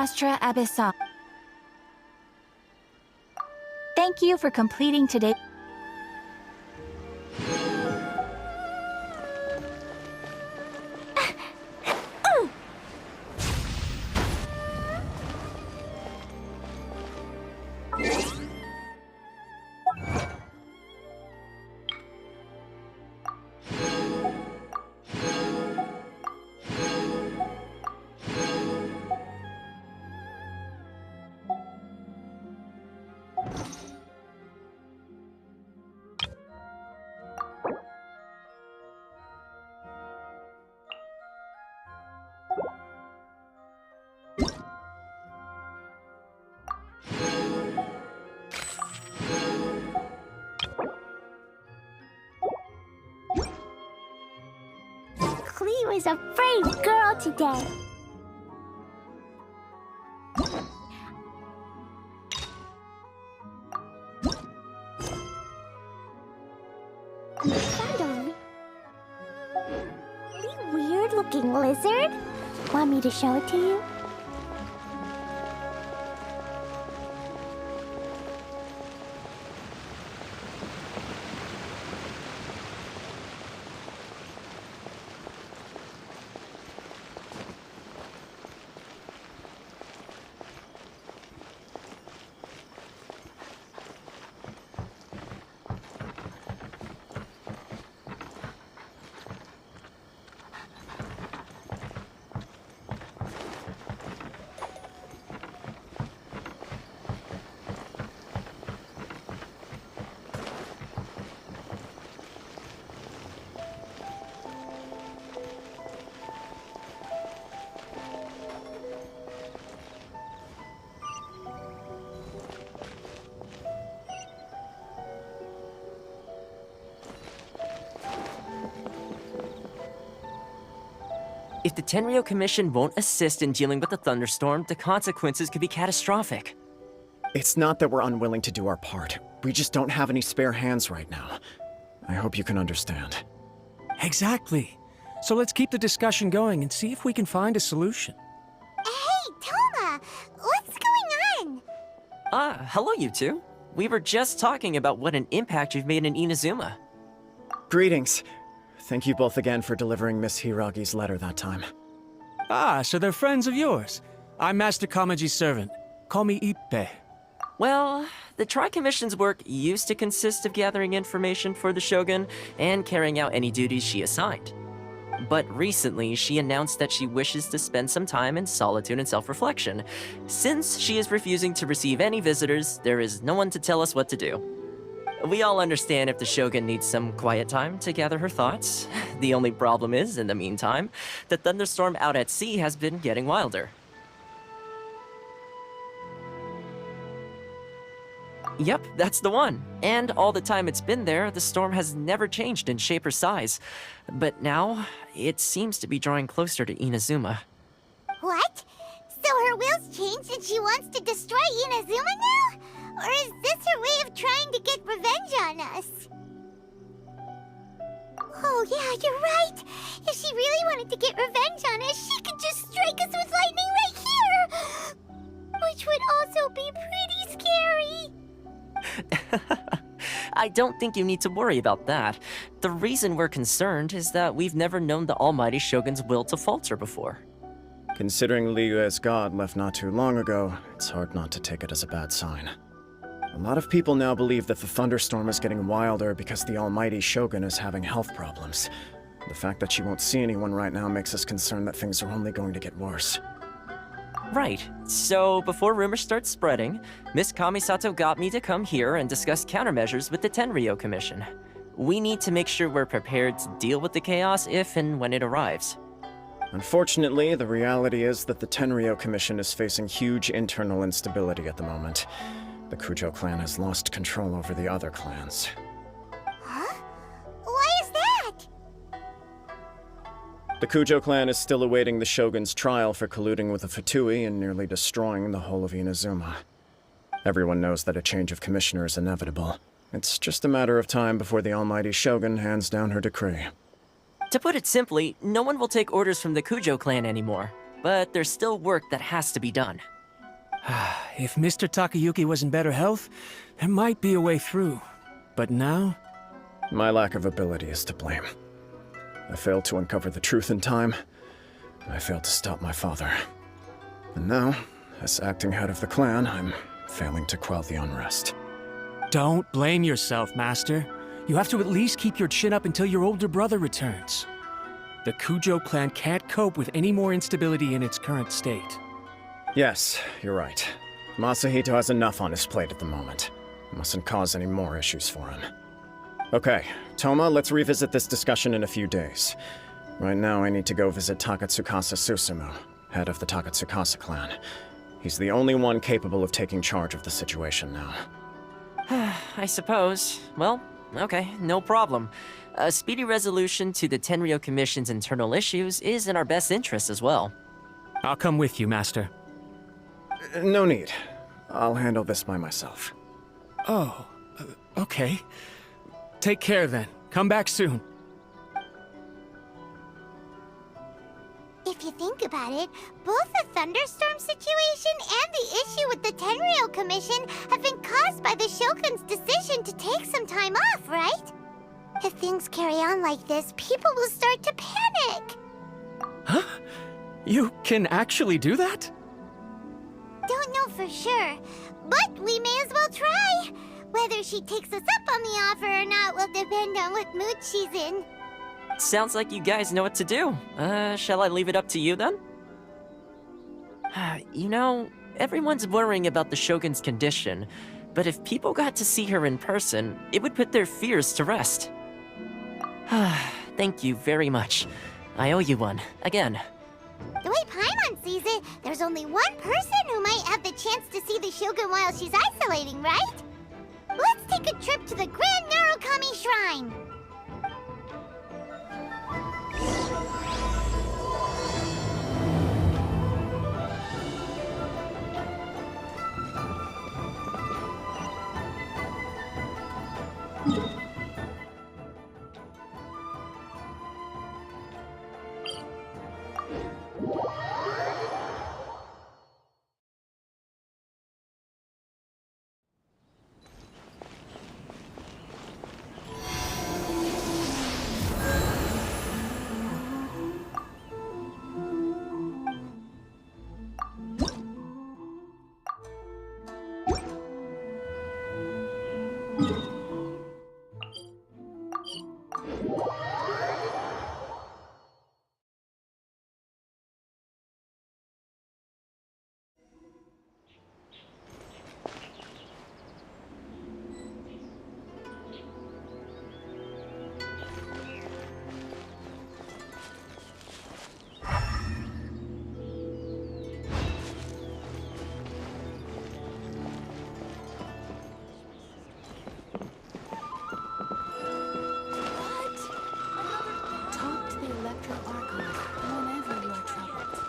Astra Abyssal. Thank you for completing today. Klee was a brave girl today. Found a really weird-looking lizard. Want me to show it to you? If the Tenryou Commission won't assist in dealing with the thunderstorm, the consequences could be catastrophic. It's not that we're unwilling to do our part. We just don't have any spare hands right now. I hope you can understand. Exactly. So let's keep the discussion going and see if we can find a solution. Hey, Toma! What's going on? Hello you two. We were just talking about what an impact you've made in Inazuma. Greetings. Thank you both again for delivering Miss Hiragi's letter that time. Ah, so they're friends of yours. I'm Master Kamaji's servant. Call me Ippe. Well, the Tri-Commission's work used to consist of gathering information for the Shogun and carrying out any duties she assigned. But recently, she announced that she wishes to spend some time in solitude and self-reflection. Since she is refusing to receive any visitors, there is no one to tell us what to do. We all understand if the Shogun needs some quiet time to gather her thoughts. The only problem is, in the meantime, the thunderstorm out at sea has been getting wilder. Yep, that's the one. And all the time it's been there, the storm has never changed in shape or size. But now, it seems to be drawing closer to Inazuma. What? So her will's changed and she wants to destroy Inazuma now? Or is this her way of trying to get revenge on us? Oh yeah, you're right! If she really wanted to get revenge on us, she could just strike us with lightning right here! Which would also be pretty scary! I don't think you need to worry about that. The reason we're concerned is that we've never known the Almighty Shogun's will to falter before. Considering Liyue's god left not too long ago, it's hard not to take it as a bad sign. A lot of people now believe that the thunderstorm is getting wilder because the Almighty Shogun is having health problems. The fact that she won't see anyone right now makes us concerned that things are only going to get worse. Right. So, before rumors start spreading, Miss Kamisato got me to come here and discuss countermeasures with the Tenryou Commission. We need to make sure we're prepared to deal with the chaos if and when it arrives. Unfortunately, the reality is that the Tenryou Commission is facing huge internal instability at the moment. The Kujo clan has lost control over the other clans. Huh? Why is that? The Kujo clan is still awaiting the Shogun's trial for colluding with the Fatui and nearly destroying the whole of Inazuma. Everyone knows that a change of commissioner is inevitable. It's just a matter of time before the Almighty Shogun hands down her decree. To put it simply, no one will take orders from the Kujo clan anymore. But there's still work that has to be done. If Mr. Takayuki was in better health, there might be a way through. But now? My lack of ability is to blame. I failed to uncover the truth in time. I failed to stop my father. And now, as acting head of the clan, I'm failing to quell the unrest. Don't blame yourself, Master. You have to at least keep your chin up until your older brother returns. The Kujo clan can't cope with any more instability in its current state. Yes, you're right. Masahito has enough on his plate at the moment. Mustn't cause any more issues for him. Okay, Toma, let's revisit this discussion in a few days. Right now, I need to go visit Takatsukasa Susumu, head of the Takatsukasa clan. He's the only one capable of taking charge of the situation now. I suppose. Well, okay, no problem. A speedy resolution to the Tenryo Commission's internal issues is in our best interest as well. I'll come with you, Master. No need. I'll handle this by myself. Oh, okay. Take care then. Come back soon. If you think about it, both the thunderstorm situation and the issue with the Tenryo Commission have been caused by the Shogun's decision to take some time off, right? If things carry on like this, people will start to panic. Huh? You can actually do that? Don't know for sure, but we may as well try. Whether she takes us up on the offer or not will depend on what mood she's in. Sounds like you guys know what to do. Shall I leave it up to you then? You know, everyone's worrying about the Shogun's condition, but if people got to see her in person, it would put their fears to rest. Thank you very much. I owe you one, again. The way Paimon sees it, there's only one person who might have the chance to see the Shogun while she's isolating, right? Let's take a trip to the Grand Narukami Shrine! Talk to the Electro Archon whenever you are troubled.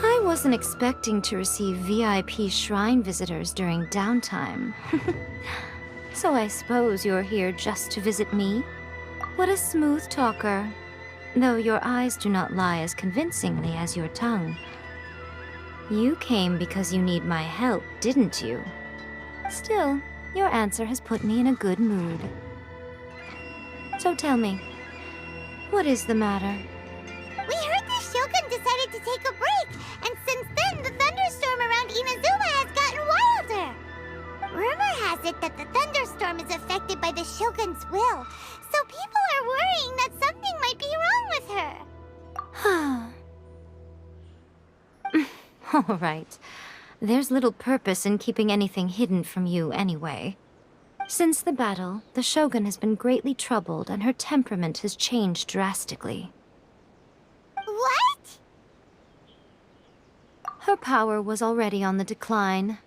I wasn't expecting to receive VIP shrine visitors during downtime. So I suppose you're here just to visit me? What a smooth talker. Though your eyes do not lie as convincingly as your tongue. You came because you need my help, didn't you? Still, your answer has put me in a good mood. So tell me, what is the matter? We heard the Shogun decided to take a break, and since then the thunderstorm around Inazuma has gotten wilder. Rumor has it that the thunderstorm is affected by the Shogun's will, so people are worrying that something might be wrong with her. All right. There's little purpose in keeping anything hidden from you anyway. Since the battle, the Shogun has been greatly troubled and her temperament has changed drastically. What? Her power was already on the decline.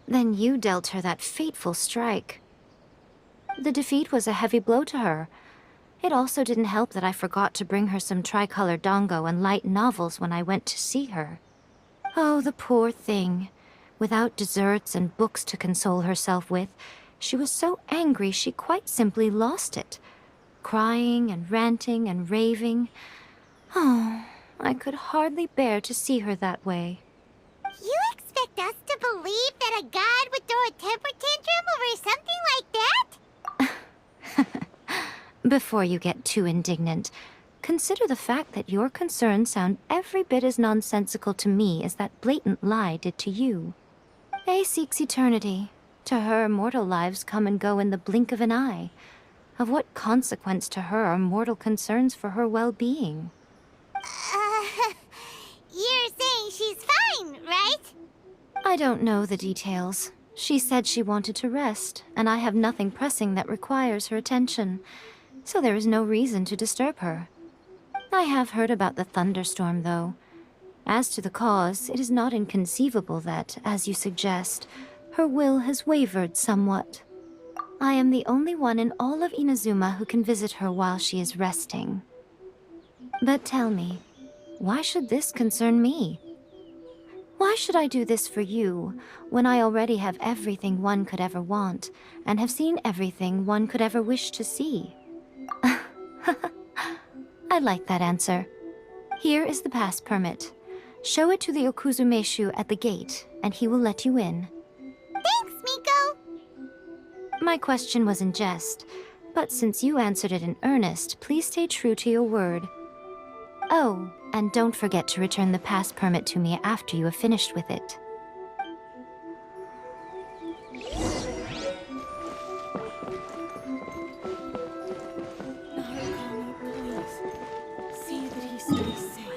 Then you dealt her that fateful strike. The defeat was a heavy blow to her. It also didn't help that I forgot to bring her some tricolor dango and light novels when I went to see her. Oh, the poor thing. Without desserts and books to console herself with, she was so angry she quite simply lost it. Crying and ranting and raving. Oh, I could hardly bear to see her that way. You expect us to believe that a god would throw a temper tantrum over something like that? Before you get too indignant, consider the fact that your concerns sound every bit as nonsensical to me as that blatant lie did to you. A seeks eternity. To her, mortal lives come and go in the blink of an eye. Of what consequence to her are mortal concerns for her well-being? You're saying she's fine, right? I don't know the details. She said she wanted to rest, and I have nothing pressing that requires her attention, so there is no reason to disturb her. I have heard about the thunderstorm, though. As to the cause, it is not inconceivable that, as you suggest, her will has wavered somewhat. I am the only one in all of Inazuma who can visit her while she is resting. But tell me, why should this concern me? Why should I do this for you, when I already have everything one could ever want, and have seen everything one could ever wish to see? I like that answer. Here is the pass permit. Show it to the Okuzumeshu at the gate, and he will let you in. Thanks, Miko! My question was in jest, but since you answered it in earnest, please stay true to your word. Oh, and don't forget to return the pass permit to me after you have finished with it. Narukami, please. See that he stays safe.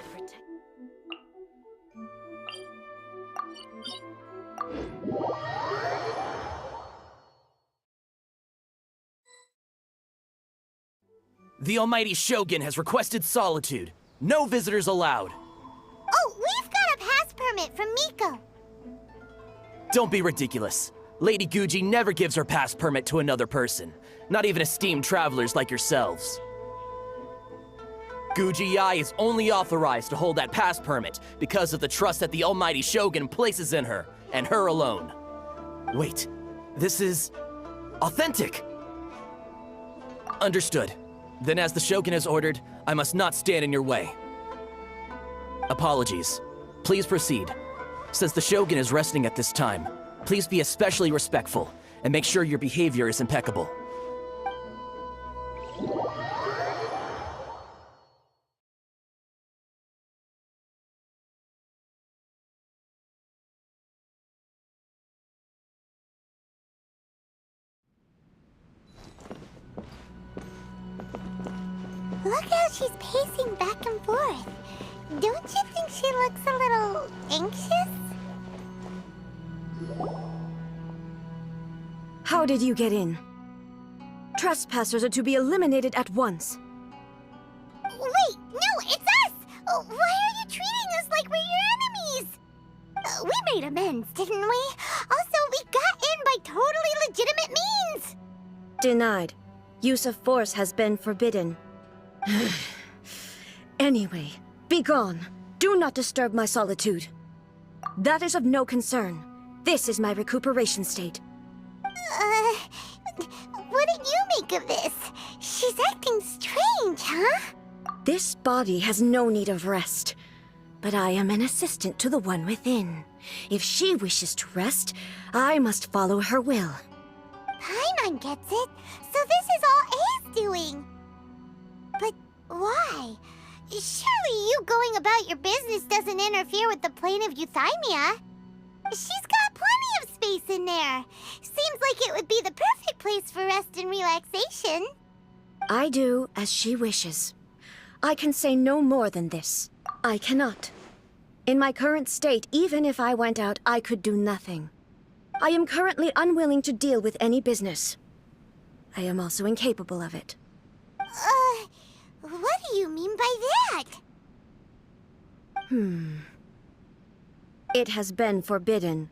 The Almighty Shogun has requested solitude. No visitors allowed. Oh, we've got a pass permit from Miko. Don't be ridiculous. Lady Guji never gives her pass permit to another person, not even esteemed travelers like yourselves. Guji Yai is only authorized to hold that pass permit because of the trust that the Almighty Shogun places in her, and her alone. Wait, this is authentic. Understood. Then as the Shogun has ordered, I must not stand in your way. Apologies. Please proceed. Since the Shogun is resting at this time, please be especially respectful, and make sure your behavior is impeccable. Look how she's pacing back and forth. Don't you think she looks a little anxious? How did you get in? Trespassers are to be eliminated at once. Wait, no, it's us! Why are you treating us like we're your enemies? We made amends, didn't we? Also, we got in by totally legitimate means! Denied. Use of force has been forbidden. Anyway, be gone. Do not disturb my solitude. That is of no concern. This is my recuperation state. What did you make of this? She's acting strange, huh? This body has no need of rest. But I am an assistant to the one within. If she wishes to rest, I must follow her will. Paimon gets it. So this is all A's doing. But why? Surely you going about your business doesn't interfere with the plane of euthymia. She's got plenty of space in there. Seems like it would be the perfect place for rest and relaxation. I do as she wishes. I can say no more than this. I cannot. In my current state, even if I went out, I could do nothing. I am currently unwilling to deal with any business. I am also incapable of it. What do you mean by that? It has been forbidden.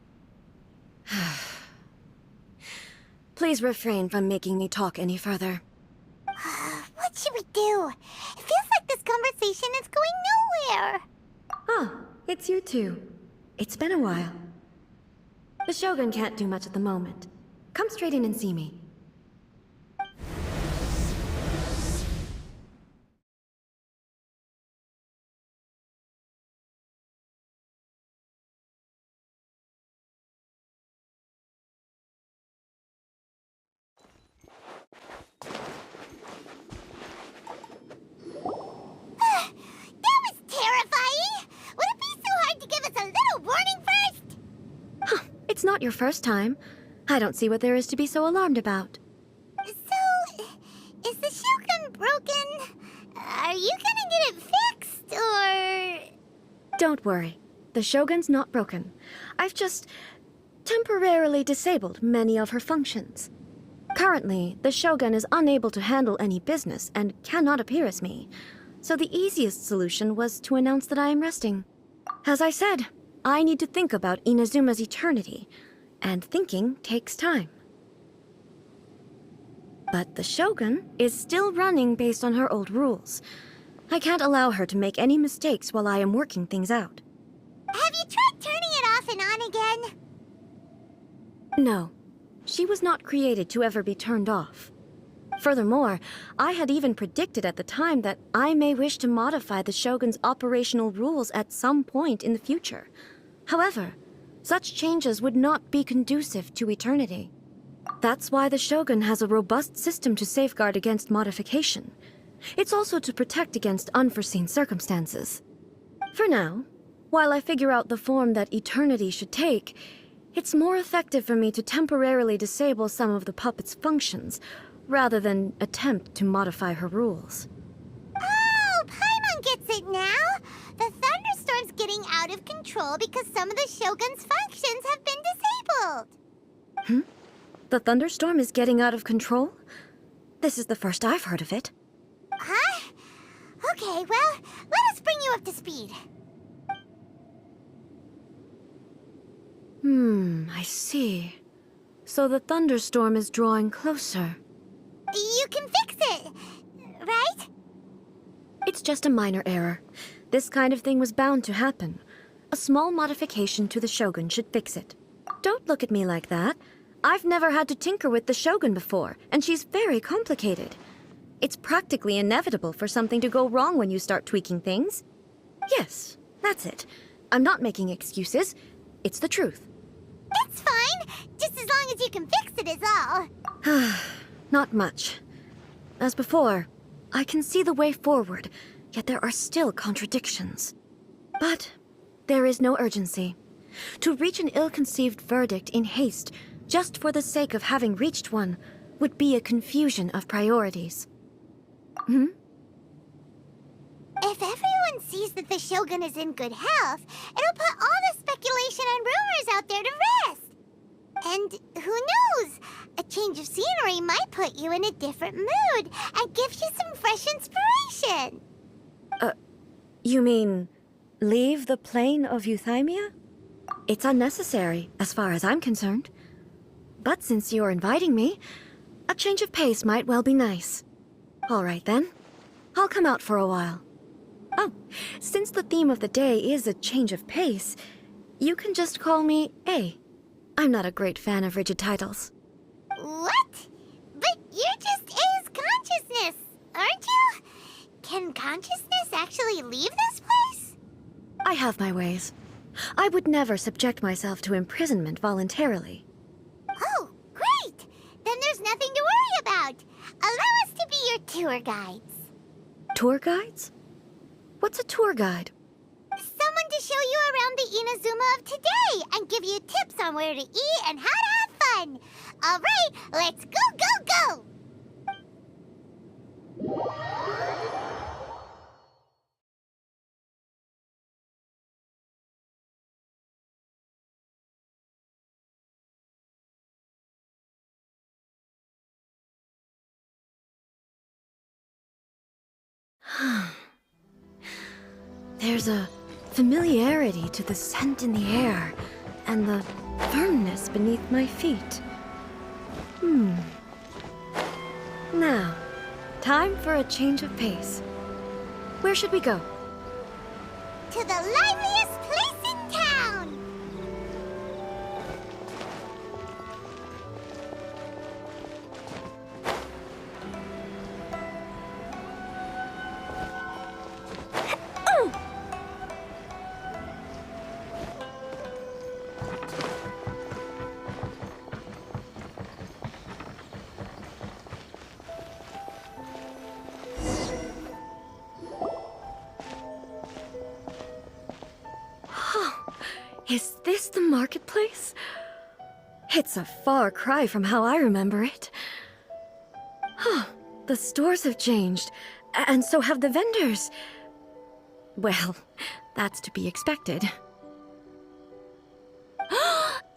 Please refrain from making me talk any further. What should we do? It feels like this conversation is going nowhere. Ah, it's you two. It's been a while. The Shogun can't do much at the moment. Come straight in and see me. That was terrifying! Would it be so hard to give us a little warning first? It's not your first time. I don't see what there is to be so alarmed about. So, is the Shogun broken? Are you gonna get it fixed, or...? Don't worry. The Shogun's not broken. I've just temporarily disabled many of her functions. Currently, the Shogun is unable to handle any business and cannot appear as me. So the easiest solution was to announce that I am resting. As I said, I need to think about Inazuma's eternity, and thinking takes time. But the Shogun is still running based on her old rules. I can't allow her to make any mistakes while I am working things out. Have you tried turning it off and on again? No, she was not created to ever be turned off. Furthermore, I had even predicted at the time that I may wish to modify the Shogun's operational rules at some point in the future. However, such changes would not be conducive to eternity. That's why the Shogun has a robust system to safeguard against modification. It's also to protect against unforeseen circumstances. For now, while I figure out the form that eternity should take, it's more effective for me to temporarily disable some of the puppet's functions, rather than attempt to modify her rules. Oh, Paimon gets it now! The thunderstorm's getting out of control because some of the Shogun's functions have been disabled. The thunderstorm is getting out of control? This is the first I've heard of it. Huh? Okay, well, let us bring you up to speed. I see. So the thunderstorm is drawing closer. You can fix it, right? It's just a minor error. This kind of thing was bound to happen. A small modification to the Shogun should fix it. Don't look at me like that. I've never had to tinker with the Shogun before, and she's very complicated. It's practically inevitable for something to go wrong when you start tweaking things. Yes, that's it. I'm not making excuses. It's the truth. It's fine, just as long as you can fix it is all. Not much. As before, I can see the way forward, yet there are still contradictions. But there is no urgency. To reach an ill-conceived verdict in haste, just for the sake of having reached one, would be a confusion of priorities. If everyone sees that the Shogun is in good health, it'll put all the speculation and rumors out there to rest. And who knows? A change of scenery might put you in a different mood and give you some fresh inspiration. You mean, leave the plane of euthymia? It's unnecessary, as far as I'm concerned. But since you're inviting me, a change of pace might well be nice. All right then, I'll come out for a while. Oh, since the theme of the day is a change of pace, you can just call me A. I'm not a great fan of rigid titles. What? But you're just A's consciousness, aren't you? Can consciousness actually leave this place? I have my ways. I would never subject myself to imprisonment voluntarily. Oh, great! Then there's nothing to worry about. Allow us to be your tour guides. Tour guides? What's a tour guide? Someone to show you around the Inazuma of today and give you tips on where to eat and how to have fun. All right, let's go, go, go! There's a familiarity to the scent in the air and the firmness beneath my feet. Now, time for a change of pace. Where should we go? To the liveliest place in town! Is this the marketplace? It's a far cry from how I remember it. The stores have changed, and so have the vendors. Well, that's to be expected.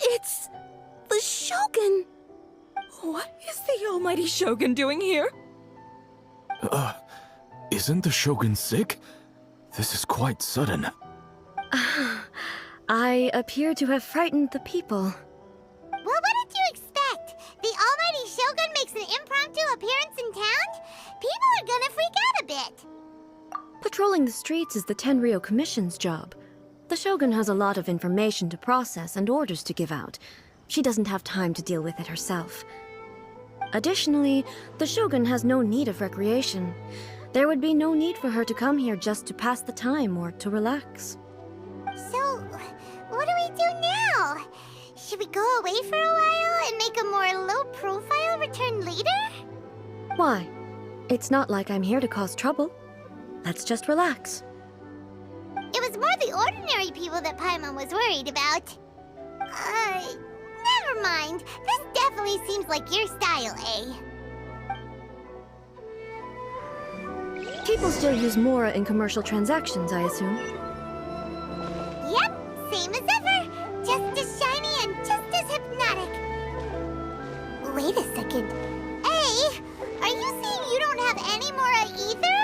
It's the Shogun! What is the almighty Shogun doing here? Isn't the Shogun sick? This is quite sudden. I appear to have frightened the people. Well, what did you expect? The almighty Shogun makes an impromptu appearance in town? People are gonna freak out a bit. Patrolling the streets is the Tenryou Commission's job. The Shogun has a lot of information to process and orders to give out. She doesn't have time to deal with it herself. Additionally, the Shogun has no need of recreation. There would be no need for her to come here just to pass the time or to relax. So, what do we do now? Should we go away for a while and make a more low-profile return later? Why? It's not like I'm here to cause trouble. Let's just relax. It was more the ordinary people that Paimon was worried about. Never mind. This definitely seems like your style, eh? People still use Mora in commercial transactions, I assume. Yep, same as ever. Just as shiny and just as hypnotic. Wait a second. Hey, are you saying you don't have any Mora either?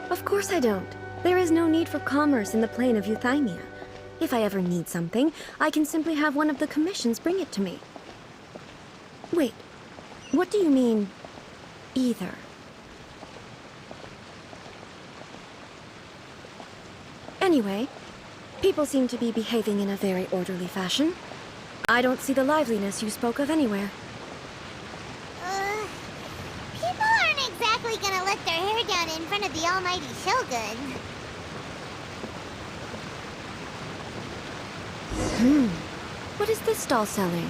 Of course I don't. There is no need for commerce in the plane of Euthymia. If I ever need something, I can simply have one of the commissions bring it to me. Wait, what do you mean, either? Anyway, people seem to be behaving in a very orderly fashion. I don't see the liveliness you spoke of anywhere. People aren't exactly gonna let their hair down in front of the almighty Shogun. What is this stall selling?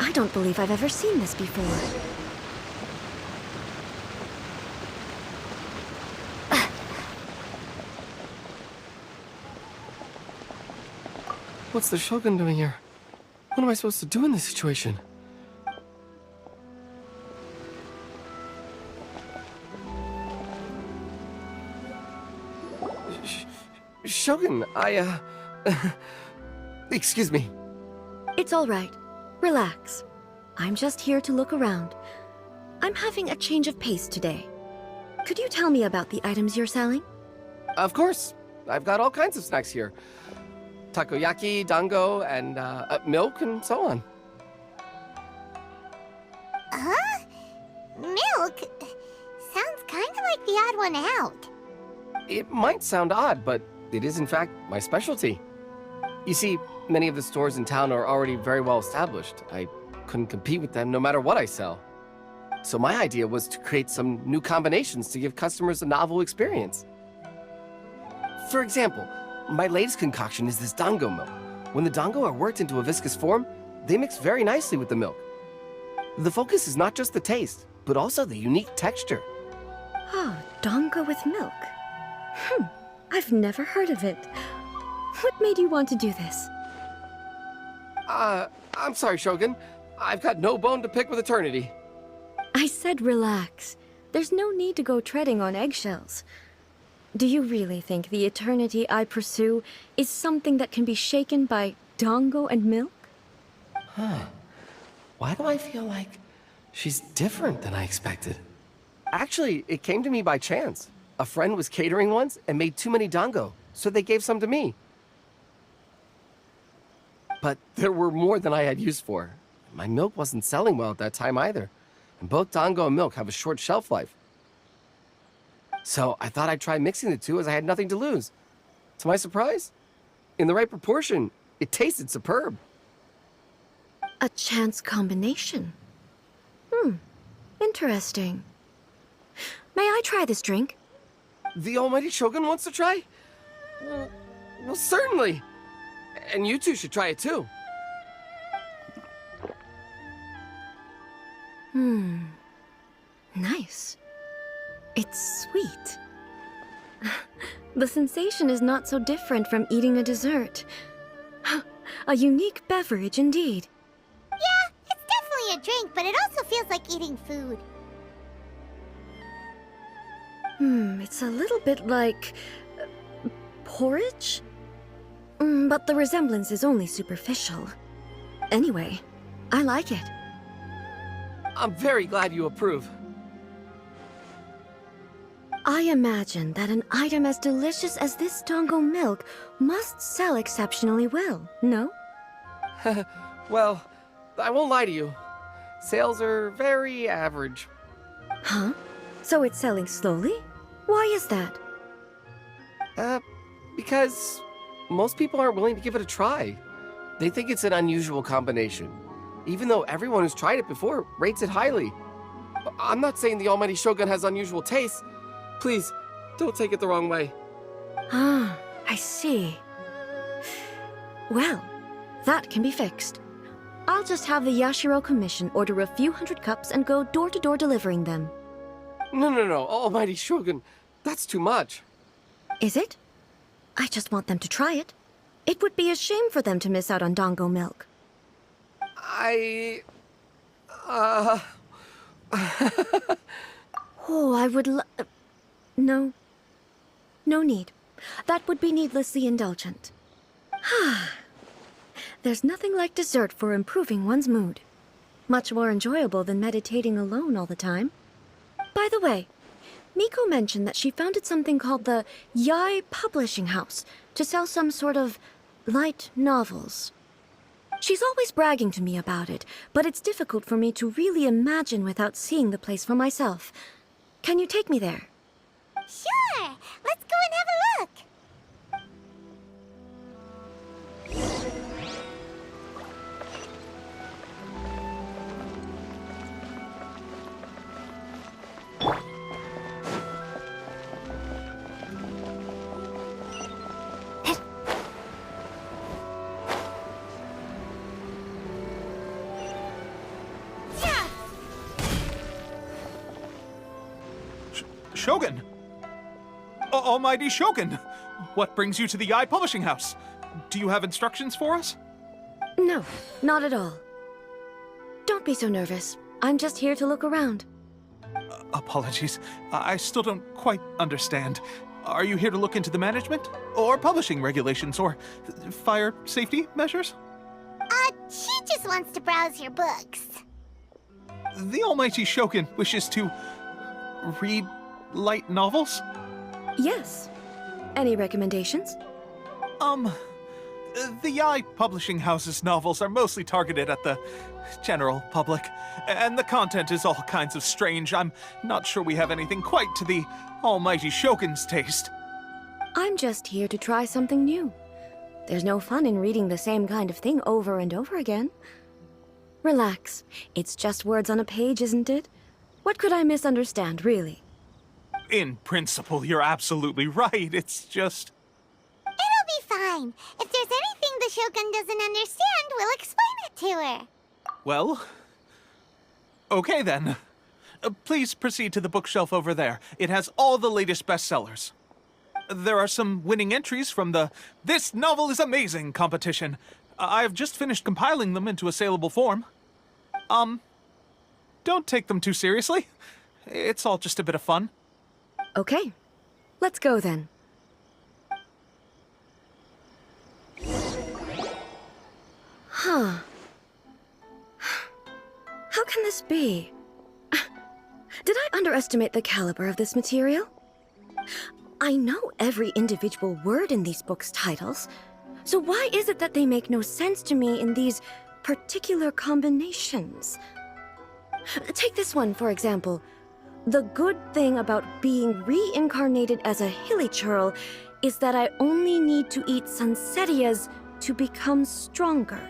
I don't believe I've ever seen this before. What's the Shogun doing here? What am I supposed to do in this situation? Shogun, excuse me. It's all right. Relax. I'm just here to look around. I'm having a change of pace today. Could you tell me about the items you're selling? Of course. I've got all kinds of snacks here. Takoyaki, dango, and milk, and so on. Huh? Milk? Sounds kind of like the odd one out. It might sound odd, but it is in fact my specialty. You see, many of the stores in town are already very well established. I couldn't compete with them no matter what I sell. So my idea was to create some new combinations to give customers a novel experience. For example, my latest concoction is this dango milk. When the dango are worked into a viscous form, they mix very nicely with the milk. The focus is not just the taste, but also the unique texture. Oh, dango with milk. I've never heard of it. What made you want to do this? I'm sorry, Shogun. I've got no bone to pick with eternity. I said relax. There's no need to go treading on eggshells. Do you really think the eternity I pursue is something that can be shaken by dango and milk? Why do I feel like she's different than I expected? Actually, it came to me by chance. A friend was catering once and made too many dango, so they gave some to me. But there were more than I had use for. My milk wasn't selling well at that time either, and both dango and milk have a short shelf life. So I thought I'd try mixing the two as I had nothing to lose. To my surprise, in the right proportion, it tasted superb. A chance combination. Interesting. May I try this drink? The almighty Shogun wants to try? Well, certainly. And you two should try it too. Nice. It's sweet. The sensation is not so different from eating a dessert. A unique beverage indeed. Yeah, it's definitely a drink, but it also feels like eating food. It's a little bit like porridge? But the resemblance is only superficial. Anyway, I like it. I'm very glad you approve. I imagine that an item as delicious as this dango milk must sell exceptionally well, no? Well, I won't lie to you. Sales are very average. Huh? So it's selling slowly? Why is that? Because most people aren't willing to give it a try. They think it's an unusual combination, even though everyone who's tried it before rates it highly. I'm not saying the almighty Shogun has unusual tastes. Please, don't take it the wrong way. Ah, I see. Well, that can be fixed. I'll just have the Yashiro Commission order a few hundred cups and go door-to-door delivering them. No, almighty Shogun, that's too much. Is it? I just want them to try it. It would be a shame for them to miss out on dango milk. Oh, I would No. No need. That would be needlessly indulgent. There's nothing like dessert for improving one's mood. Much more enjoyable than meditating alone all the time. By the way, Miko mentioned that she founded something called the Yai Publishing House to sell some sort of light novels. She's always bragging to me about it, but it's difficult for me to really imagine without seeing the place for myself. Can you take me there? Sure! Let's go and have a look! Shogun! Almighty Shogun! What brings you to the Yai Publishing House? Do you have instructions for us? No, not at all. Don't be so nervous. I'm just here to look around. Apologies. I still don't quite understand. Are you here to look into the management? Or publishing regulations? Or fire safety measures? She just wants to browse your books. The Almighty Shogun wishes to read light novels? Yes. Any recommendations? The Yai Publishing House's novels are mostly targeted at the general public, and the content is all kinds of strange. I'm not sure we have anything quite to the Almighty Shogun's taste. I'm just here to try something new. There's no fun in reading the same kind of thing over and over again. Relax. It's just words on a page, isn't it? What could I misunderstand, really? In principle, you're absolutely right. It's just... It'll be fine. If there's anything the Shogun doesn't understand, we'll explain it to her. Well... Okay, then. Please proceed to the bookshelf over there. It has all the latest bestsellers. There are some winning entries from the This Novel is Amazing competition. I've just finished compiling them into a saleable form. Don't take them too seriously. It's all just a bit of fun. Okay. Let's go then. Huh. How can this be? Did I underestimate the caliber of this material? I know every individual word in these books' titles, so why is it that they make no sense to me in these particular combinations? Take this one, for example. The good thing about being reincarnated as a hilly churl is that I only need to eat Sunsetias to become stronger.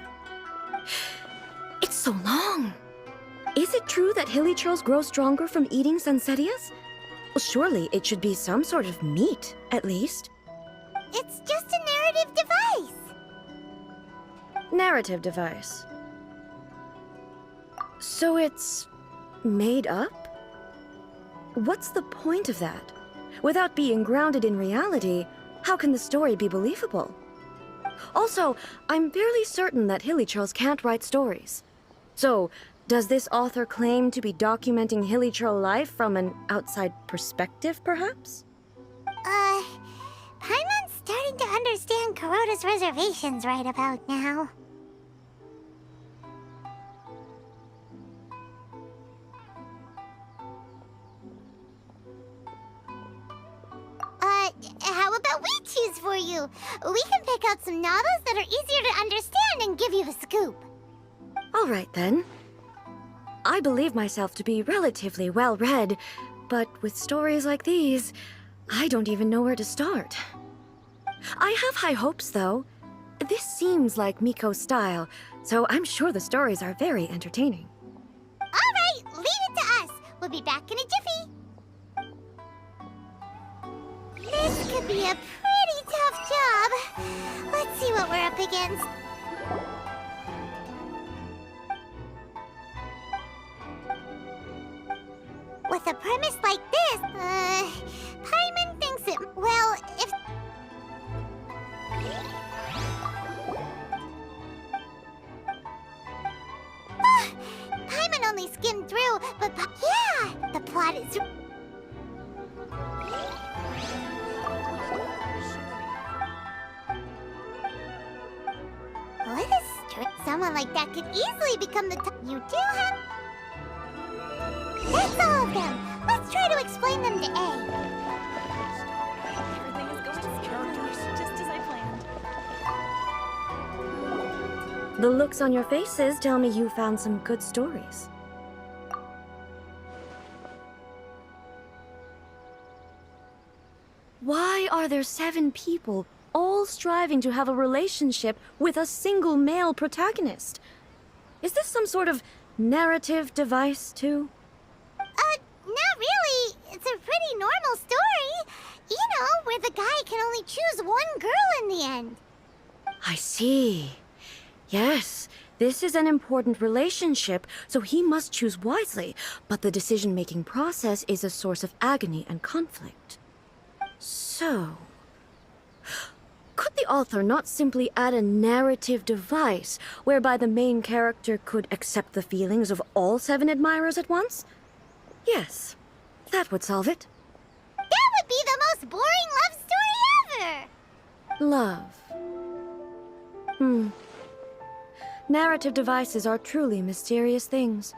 It's so long. Is it true that hilly churls grow stronger from eating Sunsetias? Well, surely it should be some sort of meat, at least. It's just a narrative device. Narrative device. So it's made up? What's the point of that? Without being grounded in reality, how can the story be believable? Also, I'm fairly certain that hilly churls can't write stories. So, does this author claim to be documenting hilly churl life from an outside perspective, perhaps? Paimon's starting to understand Kuroda's reservations right about now. How about we choose for you? We can pick out some novels that are easier to understand and give you the scoop. All right, then. I believe myself to be relatively well-read, but with stories like these, I don't even know where to start. I have high hopes, though. This seems like Miko's style, so I'm sure the stories are very entertaining. All right, leave it to us. We'll be back in a jiffy. This could be a pretty tough job. Let's see what we're up against. With a premise like this, Paimon thinks it... Well, if... Paimon only skimmed through, but... Yeah! The plot is... What a someone like that could easily become the top... You do have... That's all of them. Let's try to explain them to A. Everything is going just as I planned. The looks on your faces tell me you found some good stories. Why are there 7 people all striving to have a relationship with a single male protagonist? Is this some sort of narrative device, too? Not really. It's a pretty normal story. You know, where the guy can only choose one girl in the end. I see. Yes, this is an important relationship, so he must choose wisely, but the decision-making process is a source of agony and conflict. So... could the author not simply add a narrative device whereby the main character could accept the feelings of all 7 admirers at once? Yes, that would solve it. That would be the most boring love story ever! Love. Narrative devices are truly mysterious things.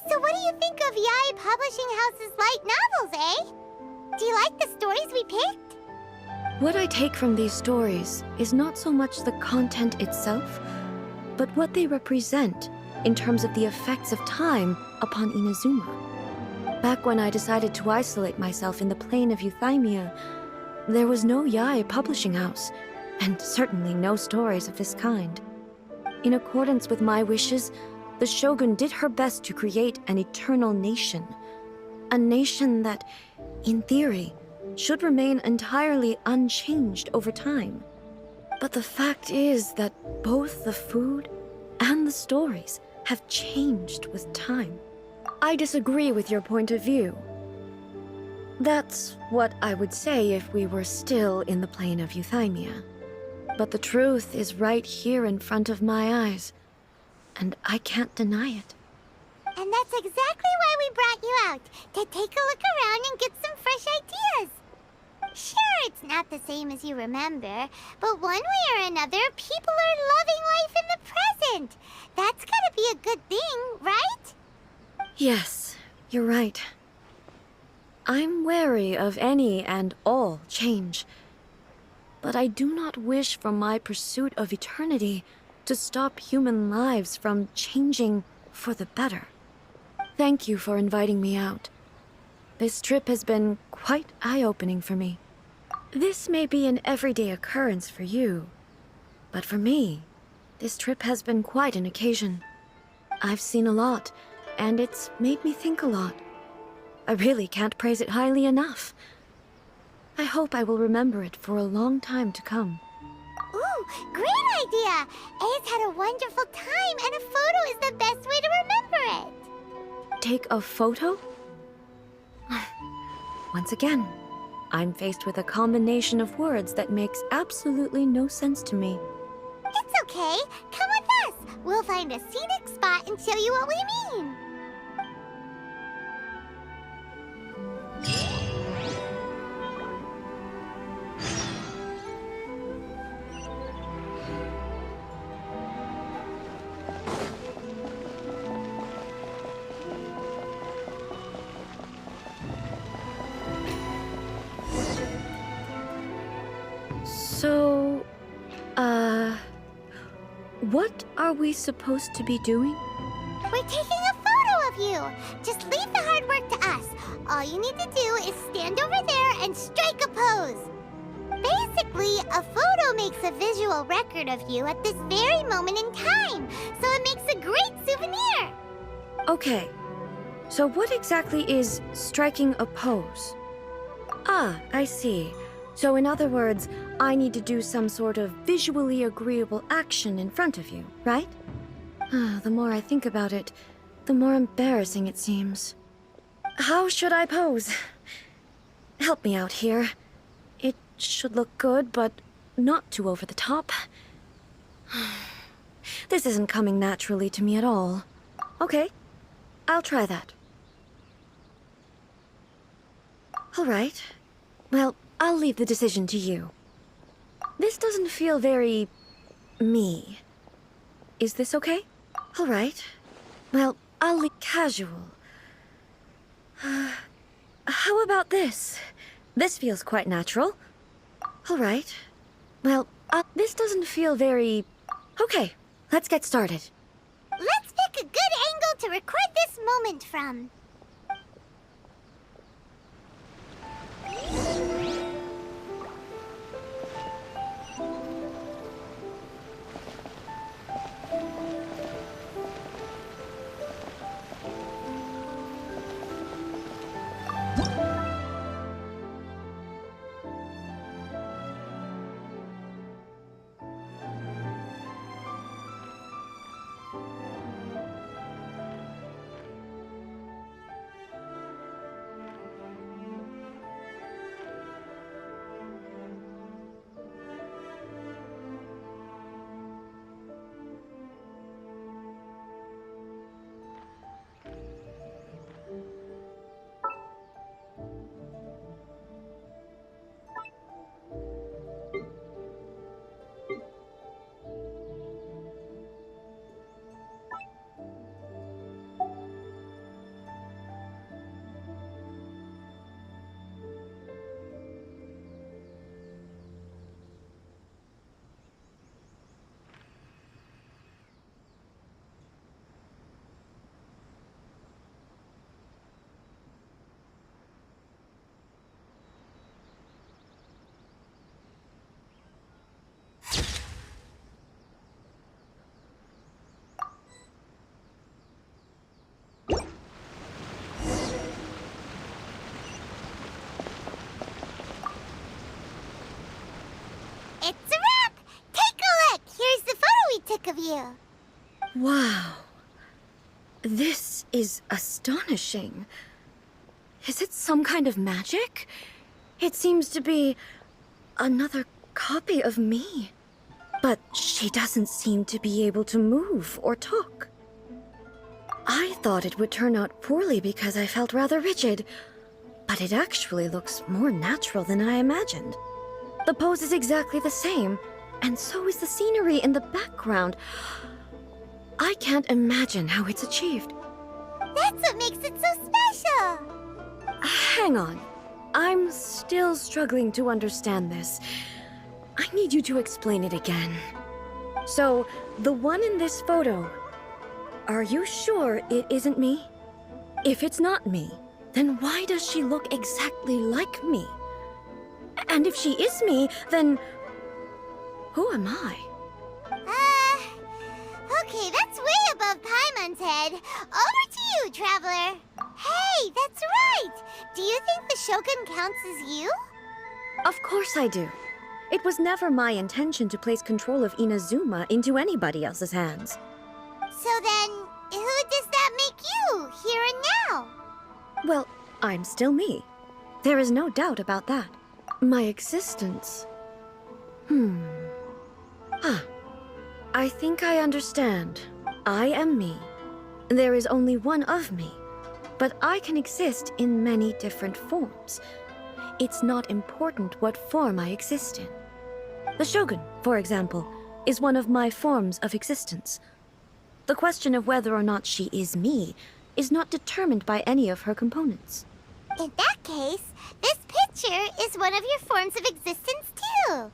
So what do you think of Yae Publishing House's light novels, eh? Do you like the stories we picked? What I take from these stories is not so much the content itself, but what they represent in terms of the effects of time upon Inazuma. Back when I decided to isolate myself in the plane of Euthymia, there was no Yae Publishing House, and certainly no stories of this kind. In accordance with my wishes, the Shogun did her best to create an eternal nation. A nation that, in theory, should remain entirely unchanged over time. But the fact is that both the food and the stories have changed with time. I disagree with your point of view. That's what I would say if we were still in the plane of Euthymia. But the truth is right here in front of my eyes, and I can't deny it. And that's exactly why we brought you out, to take a look around and get some fresh ideas. Sure, it's not the same as you remember, but one way or another, people are loving life in the present. That's gotta be a good thing, right? Yes, you're right. I'm wary of any and all change. But I do not wish for my pursuit of eternity to stop human lives from changing for the better. Thank you for inviting me out. This trip has been quite eye-opening for me. This may be an everyday occurrence for you, but for me, this trip has been quite an occasion. I've seen a lot, and it's made me think a lot. I really can't praise it highly enough. I hope I will remember it for a long time to come. Ooh, great idea! A's had a wonderful time, and a photo is the best way to remember it. Take a photo? Once again, I'm faced with a combination of words that makes absolutely no sense to me. It's okay. Come with us. We'll find a scenic spot and show you what we mean. So, what are we supposed to be doing? We're taking a photo of you. Just leave the hard work to us. All you need to do is stand over there and strike a pose. Basically, a photo makes a visual record of you at this very moment in time, so it makes a great souvenir. Okay, so what exactly is striking a pose? Ah, I see. So in other words, I need to do some sort of visually agreeable action in front of you, right? The more I think about it, the more embarrassing it seems. How should I pose? Help me out here. It should look good, but not too over the top. This isn't coming naturally to me at all. Okay, I'll try that. All right. Well, I'll leave the decision to you. This doesn't feel very... me. Is this okay? All right. Well, I'll leave casual. How about this? This feels quite natural. All right. Well, this doesn't feel very... Okay, let's get started. Let's pick a good angle to record this moment from. It's a wrap! Take a look! Here's the photo we took of you. Wow. This is astonishing. Is it some kind of magic? It seems to be another copy of me. But she doesn't seem to be able to move or talk. I thought it would turn out poorly because I felt rather rigid, but it actually looks more natural than I imagined. The pose is exactly the same, and so is the scenery in the background. I can't imagine how it's achieved. That's what makes it so special. Hang on. I'm still struggling to understand this. I need you to explain it again. So, the one in this photo, are you sure it isn't me? If it's not me, then why does she look exactly like me? And if she is me, then who am I? Okay, that's way above Paimon's head. Over to you, Traveler. Hey, that's right! Do you think the Shogun counts as you? Of course I do. It was never my intention to place control of Inazuma into anybody else's hands. So then, who does that make you, here and now? Well, I'm still me. There is no doubt about that. My existence... I think I understand. I am me. There is only one of me. But I can exist in many different forms. It's not important what form I exist in. The Shogun, for example, is one of my forms of existence. The question of whether or not she is me is not determined by any of her components. In that case, this picture is one of your forms of existence too.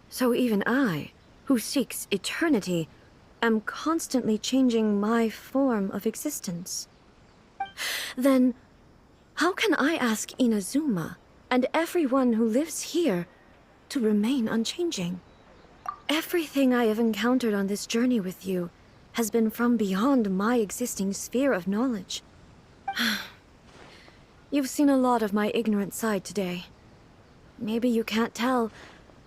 So even I, who seeks eternity, am constantly changing my form of existence. Then, how can I ask Inazuma and everyone who lives here to remain unchanging? Everything I have encountered on this journey with you has been from beyond my existing sphere of knowledge. You've seen a lot of my ignorant side today. Maybe you can't tell,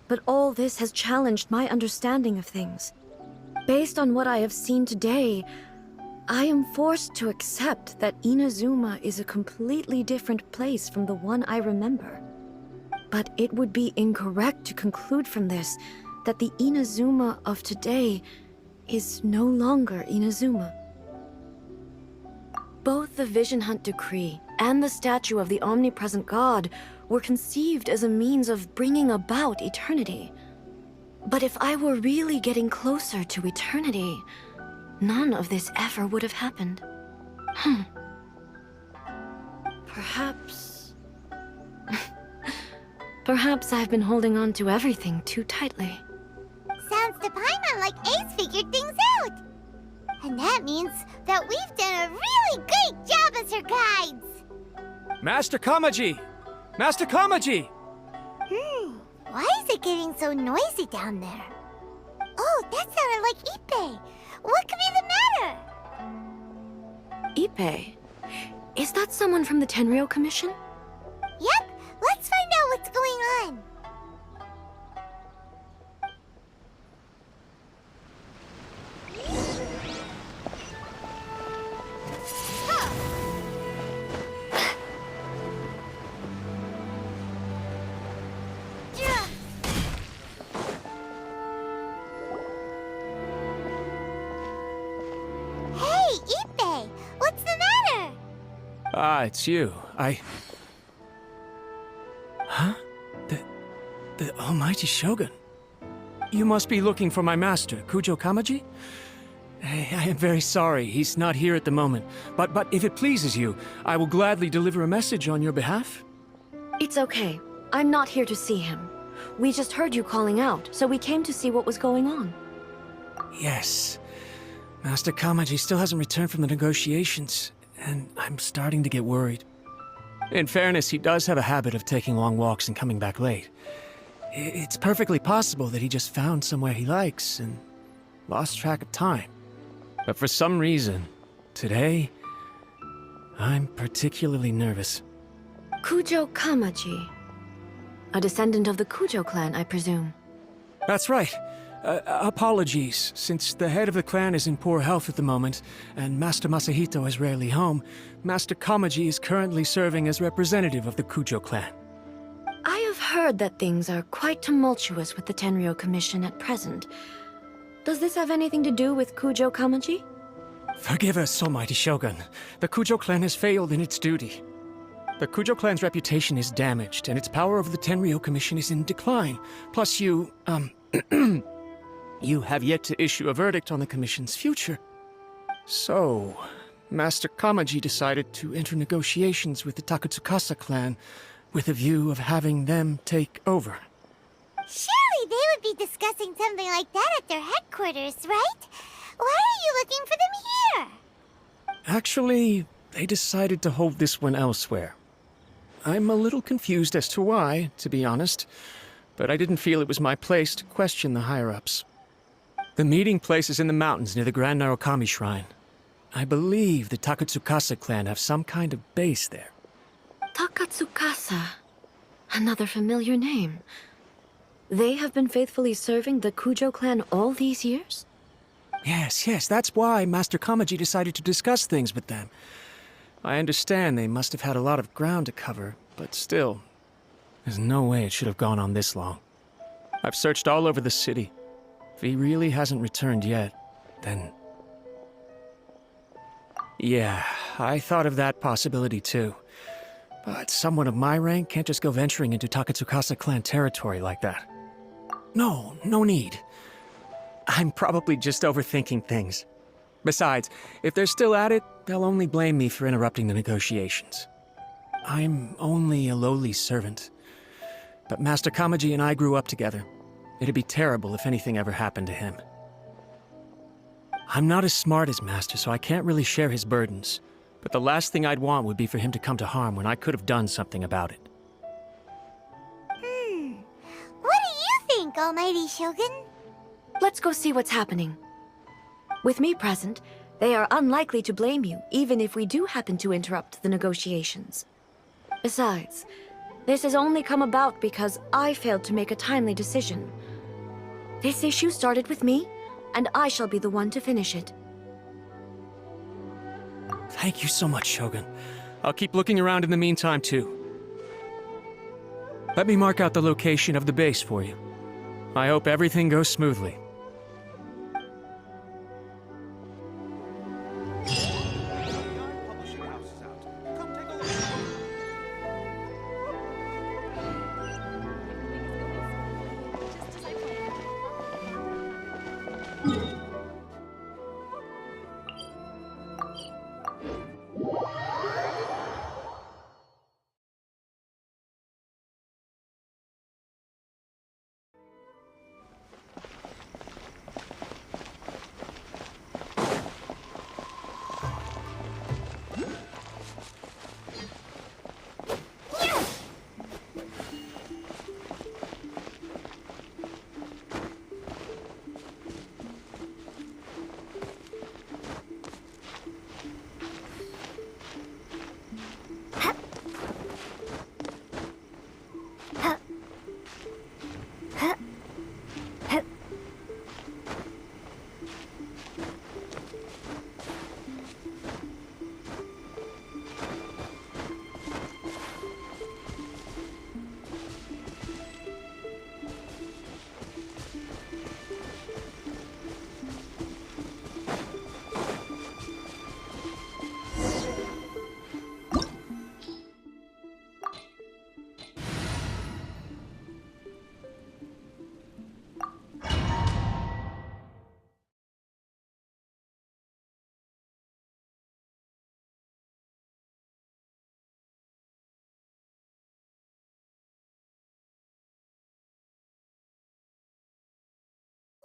but all this has challenged my understanding of things. Based on what I have seen today, I am forced to accept that Inazuma is a completely different place from the one I remember. But it would be incorrect to conclude from this that the Inazuma of today is no longer Inazuma. Both the Vision Hunt Decree and the statue of the omnipresent god were conceived as a means of bringing about eternity. But if I were really getting closer to eternity, none of this ever would have happened. Perhaps... Perhaps I've been holding on to everything too tightly. Sounds to Paimon like Ace figured things out. And that means that we've done a really great job as her guides. Master Kamaji! Master Kamaji! Why is it getting so noisy down there? Oh, that sounded like Ippei. What could be the matter? Ippei? Is that someone from the Tenryou Commission? Yep, let's find out what's going on. Hey, Ippei, what's the matter? Ah, it's you. Huh? The Almighty Shogun. You must be looking for my master, Kujo Kamaji? I am very sorry, he's not here at the moment. But if it pleases you, I will gladly deliver a message on your behalf. It's okay. I'm not here to see him. We just heard you calling out, so we came to see what was going on. Yes. Master Kamaji still hasn't returned from the negotiations, and I'm starting to get worried. In fairness, he does have a habit of taking long walks and coming back late. It's perfectly possible that he just found somewhere he likes and lost track of time. But for some reason, today, I'm particularly nervous. Kujo Kamaji. A descendant of the Kujo clan, I presume. That's right. Apologies, since the head of the clan is in poor health at the moment, and Master Masahito is rarely home, Master Kamaji is currently serving as representative of the Kujo clan. I have heard that things are quite tumultuous with the Tenryou Commission at present. Does this have anything to do with Kujo Kamaji? Forgive us, Almighty Shogun. The Kujo clan has failed in its duty. The Kujo clan's reputation is damaged, and its power over the Tenryou Commission is in decline. Plus you, you have yet to issue a verdict on the Commission's future. So, Master Kamaji decided to enter negotiations with the Takatsukasa clan with a view of having them take over. Surely they would be discussing something like that at their headquarters, right? Why are you looking for them here? Actually, they decided to hold this one elsewhere. I'm a little confused as to why, to be honest, but I didn't feel it was my place to question the higher-ups. The meeting place is in the mountains near the Grand Narukami Shrine. I believe the Takatsukasa clan have some kind of base there. Takatsukasa. Another familiar name. They have been faithfully serving the Kujo clan all these years? Yes, that's why Master Kamaji decided to discuss things with them. I understand they must have had a lot of ground to cover, but still, there's no way it should have gone on this long. I've searched all over the city. If he really hasn't returned yet, then... Yeah, I thought of that possibility too. But someone of my rank can't just go venturing into Takatsukasa clan territory like that. No need. I'm probably just overthinking things. Besides, if they're still at it, they'll only blame me for interrupting the negotiations. I'm only a lowly servant. But Master Kamaji and I grew up together. It'd be terrible if anything ever happened to him. I'm not as smart as Master, so I can't really share his burdens. But the last thing I'd want would be for him to come to harm when I could have done something about it. What do you think, Almighty Shogun? Let's go see what's happening. With me present, they are unlikely to blame you, even if we do happen to interrupt the negotiations. Besides, this has only come about because I failed to make a timely decision. This issue started with me, and I shall be the one to finish it. Thank you so much, Shogun. I'll keep looking around in the meantime, too. Let me mark out the location of the base for you. I hope everything goes smoothly. Publishing house is out. Come take a look.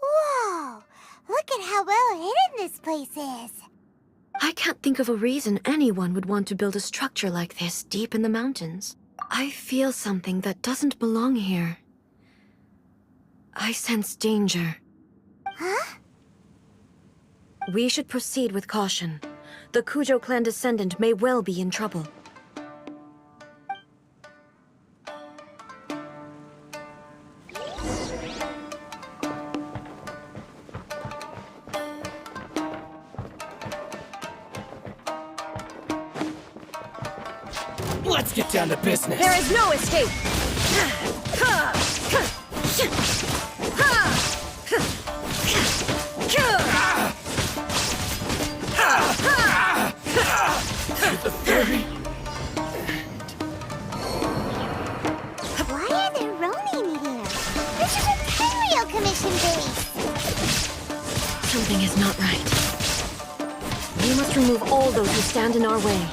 Whoa! Look at how well hidden this place is. I can't think of a reason anyone would want to build a structure like this deep in the mountains. I feel something that doesn't belong here. I sense danger. Huh? We should proceed with caution. The Kujo clan descendant may well be in trouble. Let's get down to business. There is no escape! Why are there Ronin here? This is a Tenryou Commission base. Something is not right. We must remove all those who stand in our way.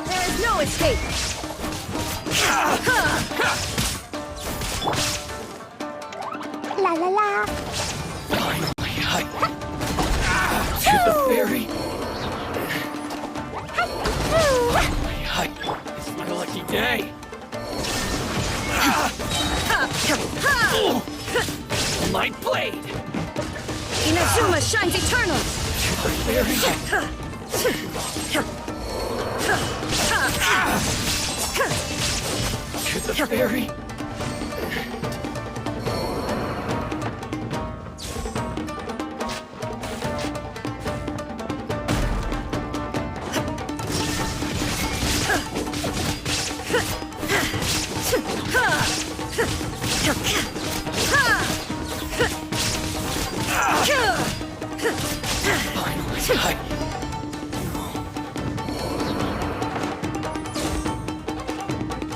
There is no escape! La la la. To the ferry. It's my lucky day. My blade. Inazuma shines eternal! To the ferry.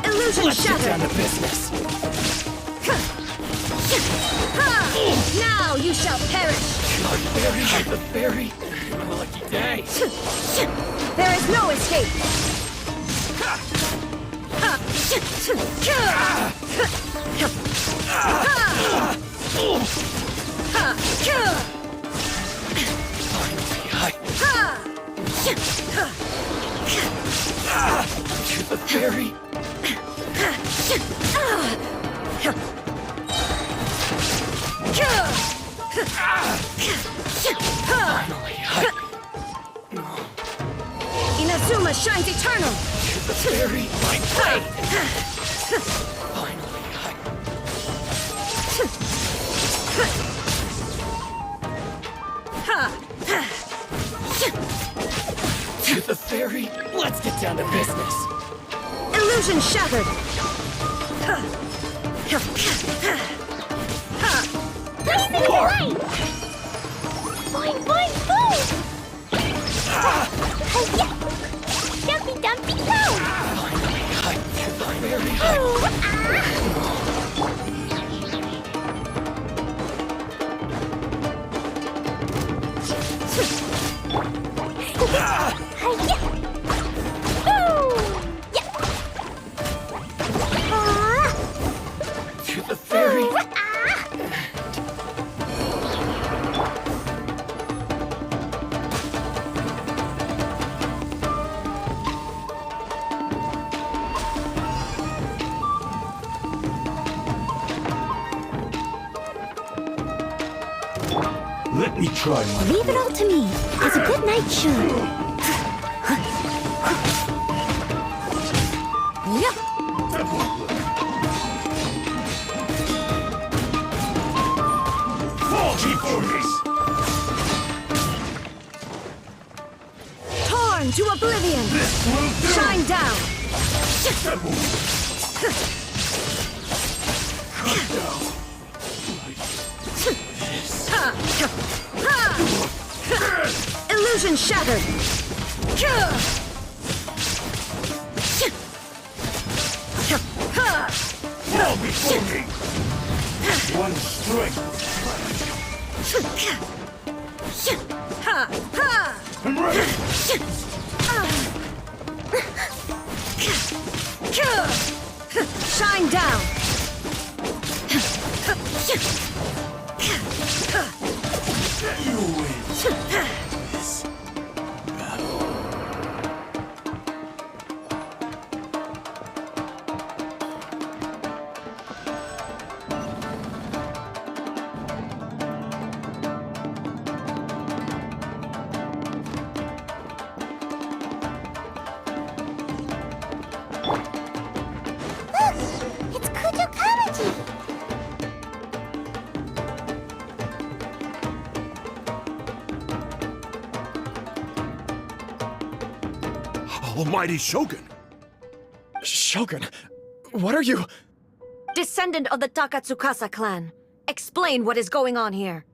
Illusion Let's get down shattered! to business. Now you shall perish! To the ferry. My lucky day. There is no escape! To the ferry. Inazuma shines eternal! To the ferry. My blade. Finally, to the ferry. Let's get down to business. Illusion shattered! Boing, boing, boing! Hi-ya! Dumpy, dumpy, go! To the ferry. Ooh, Hi-ya! Ooh, yeah! To the ferry. Let me try my... Leave it all to me, as a good knight should. Fall before me! Torn to oblivion! This will do! Shine down! Cut down! Illusion shattered! Fall before me! One strength! I'm ready! Shine down! You win! It's Kujo Kamaji! Almighty Shogun! Shogun, what are you? Descendant of the Takatsukasa clan. Explain what is going on here.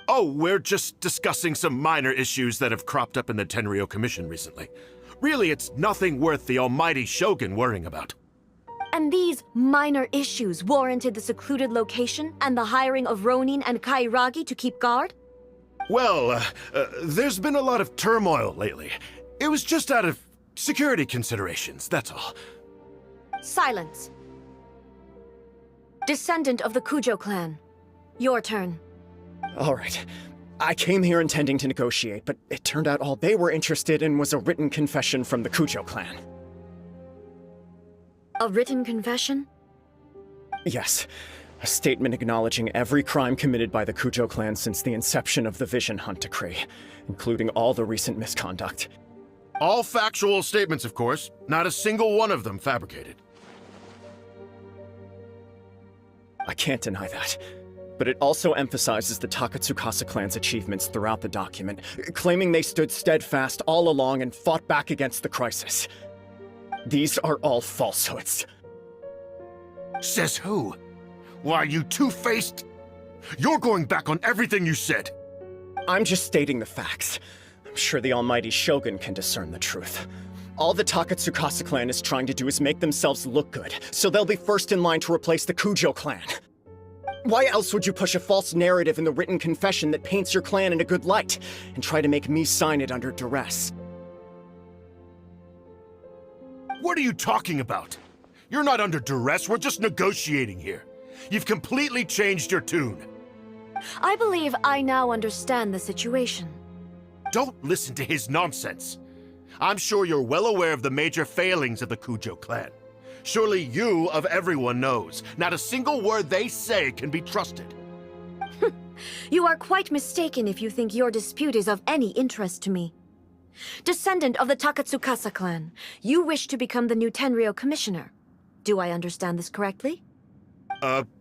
Oh, we're just discussing some minor issues that have cropped up in the Tenryo Commission recently. Really, it's nothing worth the almighty Shogun worrying about. And these minor issues warranted the secluded location and the hiring of Ronin and Kairagi to keep guard? Well, there's been a lot of turmoil lately. It was just out of security considerations, that's all. Silence. Descendant of the Kujo clan. Your turn. All right. I came here intending to negotiate, but it turned out all they were interested in was a written confession from the Kujo clan. A written confession? Yes. A statement acknowledging every crime committed by the Kujo clan since the inception of the Vision Hunt Decree, including all the recent misconduct. All factual statements, of course. Not a single one of them fabricated. I can't deny that. But it also emphasizes the Takatsukasa clan's achievements throughout the document, claiming they stood steadfast all along and fought back against the crisis. These are all falsehoods. Says who? Why, you two-faced? You're going back on everything you said. I'm just stating the facts. I'm sure the almighty Shogun can discern the truth. All the Takatsukasa clan is trying to do is make themselves look good, so they'll be first in line to replace the Kujo clan. Why else would you push a false narrative in the written confession that paints your clan in a good light, and try to make me sign it under duress? What are you talking about? You're not under duress, we're just negotiating here. You've completely changed your tune. I believe I now understand the situation. Don't listen to his nonsense. I'm sure you're well aware of the major failings of the Kujo clan. Surely you, of everyone, knows. Not a single word they say can be trusted. You are quite mistaken if you think your dispute is of any interest to me. Descendant of the Takatsukasa clan, you wish to become the new Tenryo commissioner. Do I understand this correctly?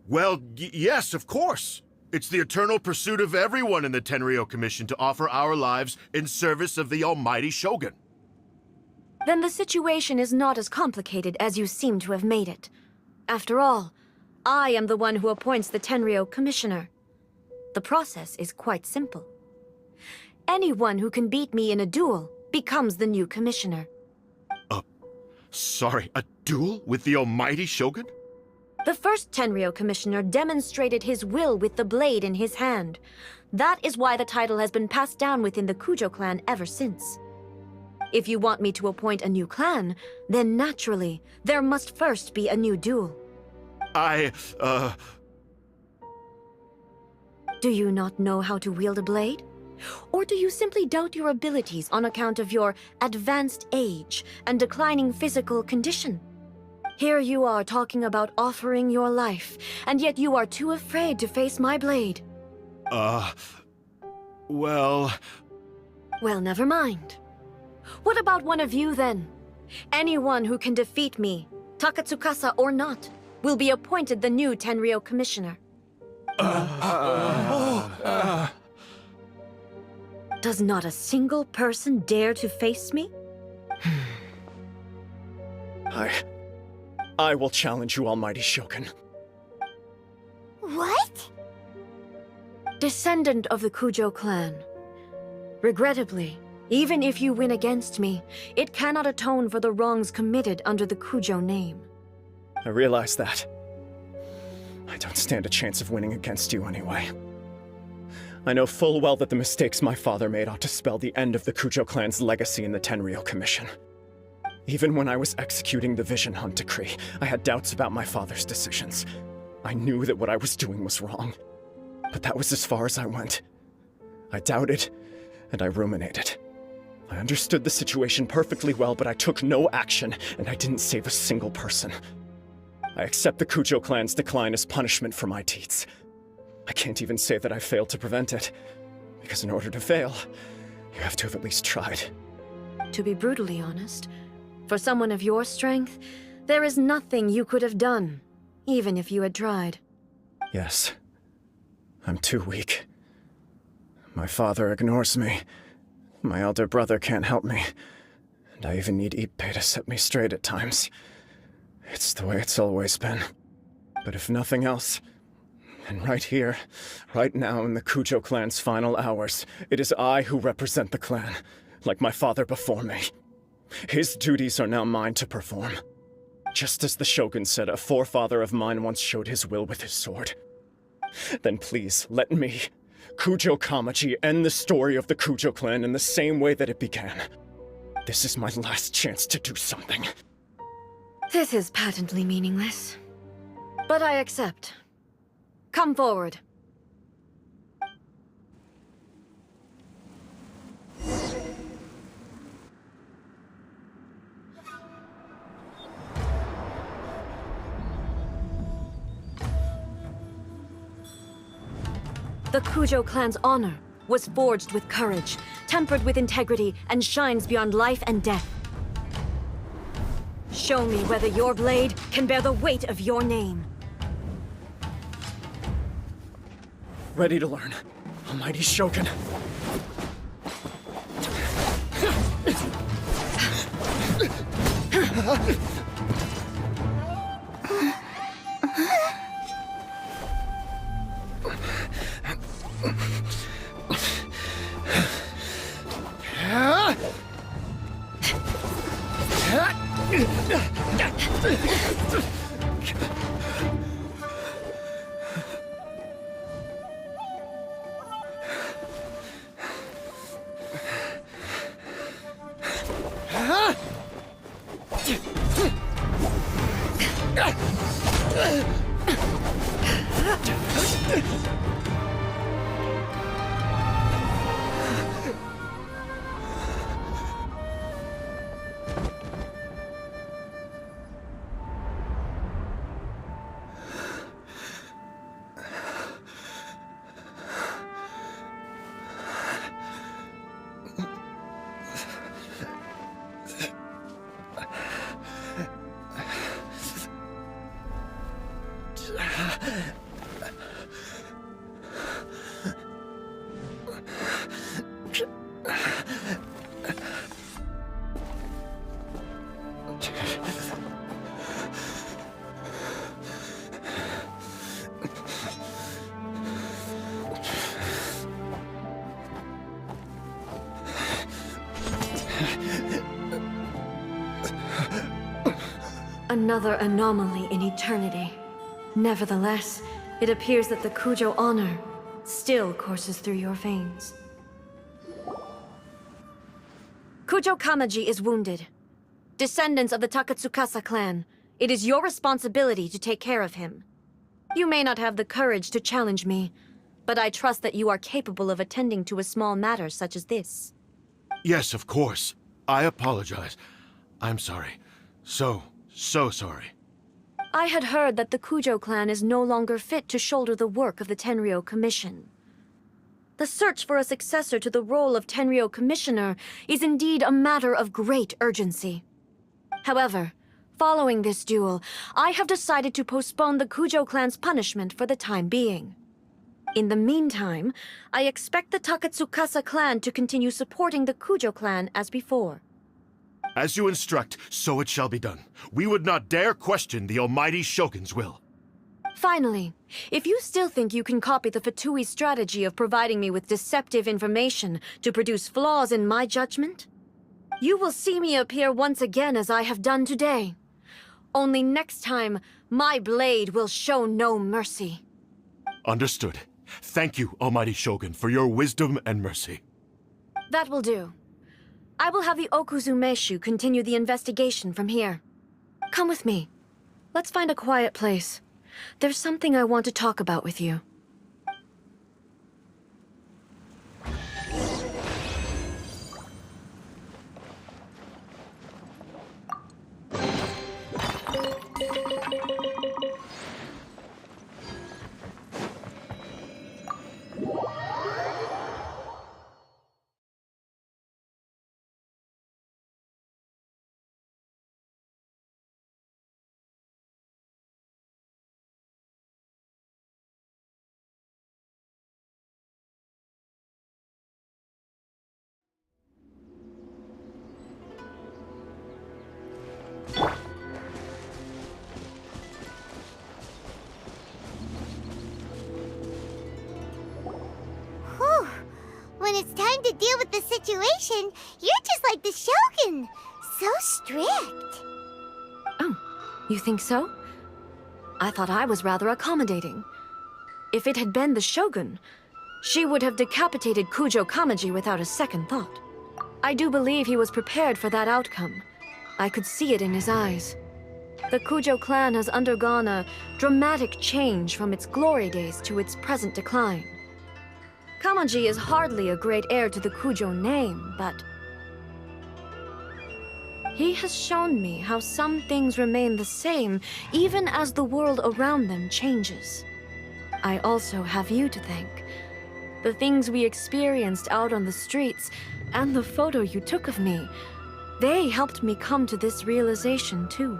Well, yes, of course. It's the eternal pursuit of everyone in the Tenryo Commission to offer our lives in service of the almighty Shogun. Then the situation is not as complicated as you seem to have made it. After all, I am the one who appoints the Tenryo commissioner. The process is quite simple. Anyone who can beat me in a duel becomes the new commissioner. Sorry, a duel with the almighty Shogun? The first Tenryo commissioner demonstrated his will with the blade in his hand. That is why the title has been passed down within the Kujo clan ever since. If you want me to appoint a new clan, then naturally, there must first be a new duel. Do you not know how to wield a blade? Or do you simply doubt your abilities on account of your advanced age and declining physical condition? Here you are talking about offering your life, and yet you are too afraid to face my blade. Well, never mind. What about one of you, then? Anyone who can defeat me, Takatsukasa or not, will be appointed the new Tenryo commissioner. Does not a single person dare to face me? I will challenge you, almighty Shogun. What? Descendant of the Kujo clan. Regrettably, even if you win against me, it cannot atone for the wrongs committed under the Kujo name. I realize that. I don't stand a chance of winning against you anyway. I know full well that the mistakes my father made ought to spell the end of the Kujo clan's legacy in the Tenryo Commission. Even when I was executing the Vision Hunt Decree, I had doubts about my father's decisions. I knew that what I was doing was wrong. But that was as far as I went. I doubted, and I ruminated. I understood the situation perfectly well, but I took no action, and I didn't save a single person. I accept the Kujo clan's decline as punishment for my deeds. I can't even say that I failed to prevent it, because in order to fail, you have to have at least tried. To be brutally honest, for someone of your strength, there is nothing you could have done, even if you had tried. Yes. I'm too weak. My father ignores me. My elder brother can't help me. And I even need Ippei to set me straight at times. It's the way it's always been. But if nothing else, and right here, right now in the Kujo clan's final hours, it is I who represent the clan, like my father before me. His duties are now mine to perform. Just as the Shogun said a forefather of mine once showed his will with his sword. Then please, let me, Kujo Kamaji, end the story of the Kujo clan in the same way that it began. This is my last chance to do something. This is patently meaningless. But I accept. Come forward. The Kujo clan's honor was forged with courage, tempered with integrity, and shines beyond life and death. Show me whether your blade can bear the weight of your name. Ready to learn. Almighty Shogun. Another anomaly in eternity. Nevertheless, it appears that the Kujo honor still courses through your veins. Kujo Kamaji is wounded. Descendants of the Takatsukasa clan, it is your responsibility to take care of him. You may not have the courage to challenge me, but I trust that you are capable of attending to a small matter such as this. Yes, of course. I apologize. I'm sorry. So sorry. I had heard that the Kujo clan is no longer fit to shoulder the work of the Tenryou Commission. The search for a successor to the role of Tenryou Commissioner is indeed a matter of great urgency. However, following this duel, I have decided to postpone the Kujo clan's punishment for the time being. In the meantime, I expect the Takatsukasa clan to continue supporting the Kujo clan as before. As you instruct, so it shall be done. We would not dare question the Almighty Shogun's will. Finally, if you still think you can copy the Fatui strategy of providing me with deceptive information to produce flaws in my judgment, you will see me appear once again as I have done today. Only next time, my blade will show no mercy. Understood. Thank you, Almighty Shogun, for your wisdom and mercy. That will do. I will have the Okuzumeshu continue the investigation from here. Come with me. Let's find a quiet place. There's something I want to talk about with you. Whew. When it's time to deal with the situation, you're just like the Shogun. So strict. You think so? I thought I was rather accommodating. If it had been the Shogun, she would have decapitated Kujo Kamaji without a second thought. I do believe he was prepared for that outcome. I could see it in his eyes. The Kujo clan has undergone a dramatic change from its glory days to its present decline. Kamaji is hardly a great heir to the Kujo name, but he has shown me how some things remain the same even as the world around them changes. I also have you to thank. The things we experienced out on the streets and the photo you took of me, they helped me come to this realization too.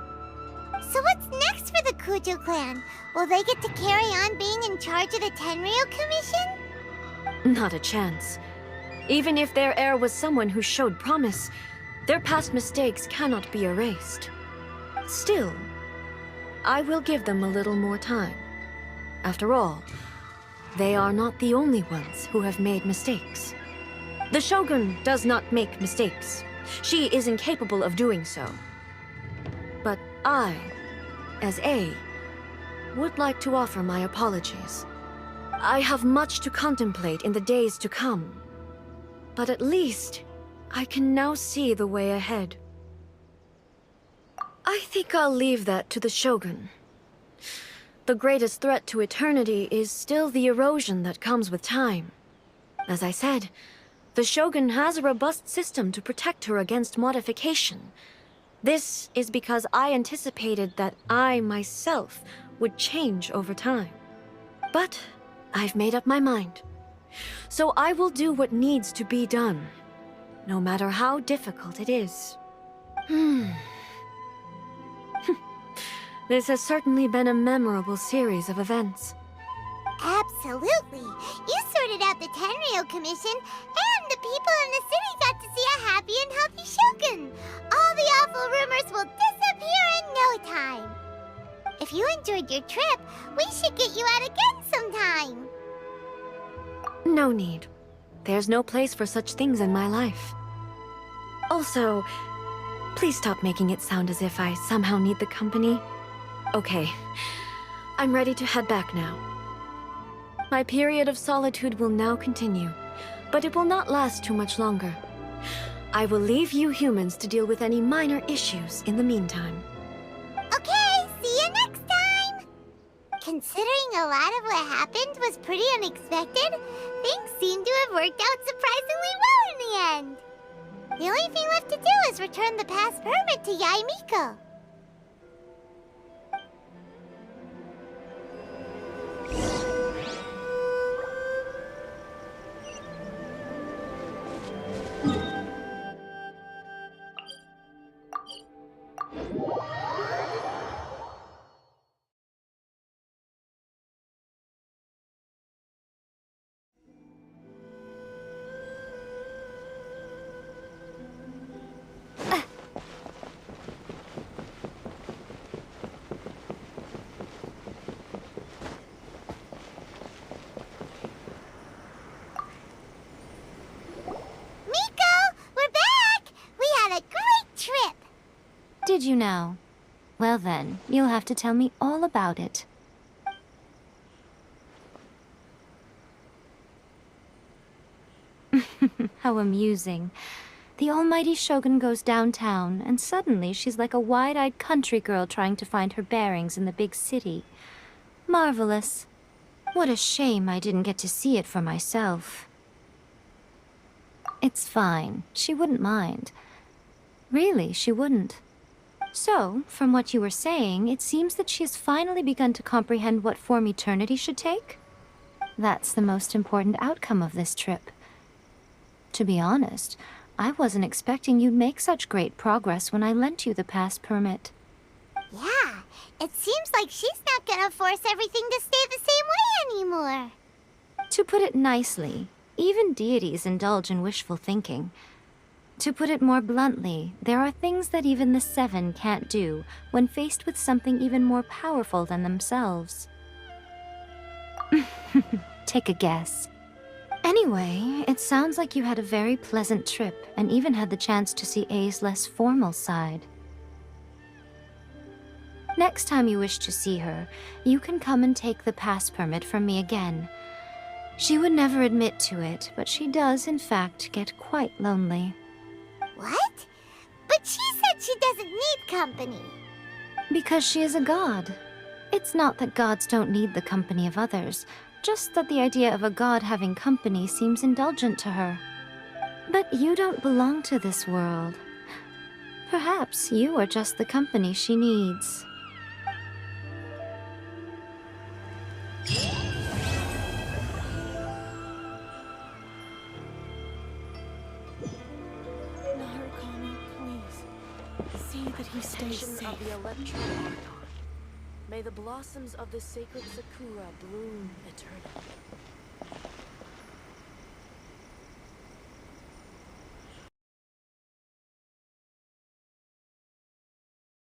So what's next for the Kujo clan? Will they get to carry on being in charge of the Tenryo Commission? Not a chance. Even if their heir was someone who showed promise, their past mistakes cannot be erased. Still, I will give them a little more time. After all, they are not the only ones who have made mistakes. The Shogun does not make mistakes. She is incapable of doing so. But I, as A, would like to offer my apologies. I have much to contemplate in the days to come, but at least I can now see the way ahead. I think I'll leave that to the Shogun. The greatest threat to eternity is still the erosion that comes with time. As I said, the Shogun has a robust system to protect her against modification. This is because I anticipated that I myself would change over time. But I've made up my mind. So I will do what needs to be done, no matter how difficult it is. This has certainly been a memorable series of events. Absolutely. You sorted out the Tenryo Commission, and the people in the city got to see a happy and healthy Shogun. All the awful rumors will disappear in no time. If you enjoyed your trip, we should get you out again sometime. No need. There's no place for such things in my life. Also, please stop making it sound as if I somehow need the company. Okay, I'm ready to head back now. My period of solitude will now continue, but it will not last too much longer. I will leave you humans to deal with any minor issues in the meantime. Okay, see you next time! Considering a lot of what happened was pretty unexpected, things seem to have worked out surprisingly well in the end. The only thing left to do is return the past permit to Yae Miko. Did you know? Well then, you'll have to tell me all about it. How amusing. The almighty Shogun goes downtown, and suddenly she's like a wide-eyed country girl trying to find her bearings in the big city. Marvelous. What a shame I didn't get to see it for myself. It's fine. She wouldn't mind. Really, she wouldn't. So, from what you were saying, it seems that she has finally begun to comprehend what form eternity should take? That's the most important outcome of this trip. To be honest, I wasn't expecting you'd make such great progress when I lent you the pass permit. Yeah, it seems like she's not gonna force everything to stay the same way anymore. To put it nicely, even deities indulge in wishful thinking. To put it more bluntly, there are things that even the Seven can't do when faced with something even more powerful than themselves. Take a guess. Anyway, it sounds like you had a very pleasant trip and even had the chance to see A's less formal side. Next time you wish to see her, you can come and take the pass permit from me again. She would never admit to it, but she does, in fact, get quite lonely. What? But she said she doesn't need company. Because she is a god. It's not that gods don't need the company of others, just that the idea of a god having company seems indulgent to her. But you don't belong to this world. Perhaps you are just the company she needs. Narukami, please. See that he stays safe. Of the Electro Ardor. May the blossoms of the sacred Sakura bloom eternally.